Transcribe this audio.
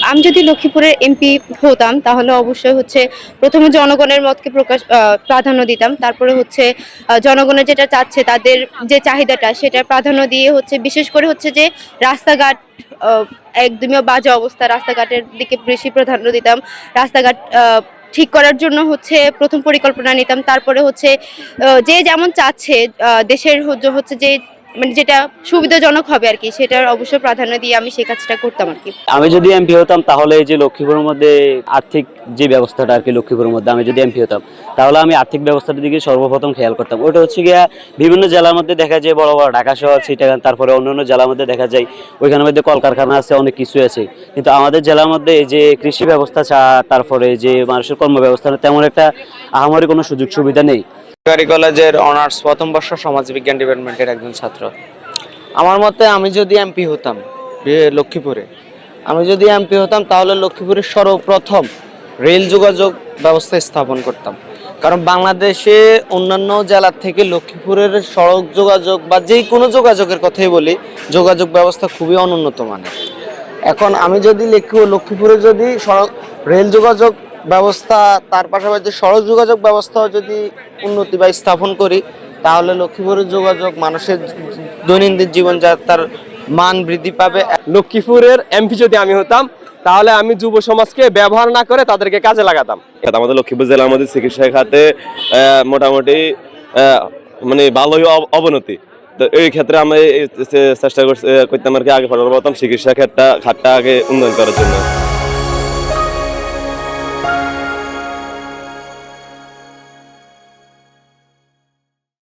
আমি যদি লক্ষ্মীপুরের এমপি হতাম তাহলে অবশ্যই হচ্ছে প্রথমে জনগণের মতকে প্রাধান্য দিতাম। তারপরে হচ্ছে জনগণের যেটা চাচ্ছে তাদের যে চাহিদাটা সেটা প্রাধান্য দিয়ে হচ্ছে বিশেষ করে হচ্ছে যে রাস্তাঘাট আহ, একদমই বাজে অবস্থা, রাস্তাঘাটের দিকে বেশি প্রাধান্য দিতাম। রাস্তাঘাট ঠিক করার জন্য হচ্ছে প্রথম পরিকল্পনা নিতাম। তারপরে হচ্ছে যে যেমন চাচ্ছে দেশের হচ্ছে যে মানে যেটা সুবিধাজনক হবে আর কি, সেটার অবশ্যই প্রাধান্য দিয়ে আমি সেই কাজটা করতাম আর কি। আমি যদি এমপি হতাম তাহলে এই যে লক্ষ্মীপুরের মধ্যে আর্থিক যে ব্যবস্থাটা আর কি, লক্ষ্মীপুরের মধ্যে আমি যদি এমপি হতাম তাহলে আমি আর্থিক ব্যবস্থাটার দিকে সর্বপ্রথম খেয়াল করতাম। ওটা হচ্ছে গিয়া বিভিন্ন জেলার মধ্যে দেখা যায় বড় বড় ঢাকা শহর, চিটাগাং, তারপরে অন্যান্য জেলার মধ্যে দেখা যায় ওইখানের মধ্যে কলকারখানা আছে, অনেক কিছু আছে। কিন্তু আমাদের জেলার মধ্যে এই যে কৃষি ব্যবস্থা তারপরে যে মানুষের কর্ম ব্যবস্থা তেমন একটা আহামরি কোনো সুযোগ সুবিধা নেই। সরকারি কলেজের অনার্স প্রথম বর্ষ সমাজবিজ্ঞান ডিপার্টমেন্টের একজন ছাত্র। আমার মতে আমি যদি এমপি হতাম লক্ষ্মীপুরে, আমি যদি এমপি হতাম তাহলে লক্ষ্মীপুরের সর্বপ্রথম রেল যোগাযোগ ব্যবস্থা স্থাপন করতাম। কারণ বাংলাদেশে অন্যান্য জেলার থেকে লক্ষ্মীপুরের সড়ক যোগাযোগ বা যে কোনো যোগাযোগের কথাই বলি, যোগাযোগ ব্যবস্থা খুবই অনুন্নত মানের। এখন আমি যদি লক্ষ্মীপুরে যদি সড়ক রেল যোগাযোগ ব্যবস্থা, তার পাশাপাশি সড়ক যোগাযোগ ব্যবস্থাও যদি উন্নতি বা স্থাপন করি, তাহলে লক্ষ্মীপুরের যোগাযোগ মানুষের দৈনন্দিন জীবনযাত্রার মান বৃদ্ধি পাবে। লক্ষ্মীপুরের এমপি যদি আমি হতাম তাহলে আমি যুব সমাজকে ব্যবহার না করে তাদেরকে কাজে লাগাতাম। আমাদের লক্ষ্মীপুর জেলার মধ্যে চিকিৎসা খাতে মোটামুটি মানে ভালোই অবনতি। তো এই ক্ষেত্রে আমি চেষ্টা করতাম আর কি আগে সর্বপ্রথম চিকিৎসা খাতটা আগে উন্নয়ন করার জন্য।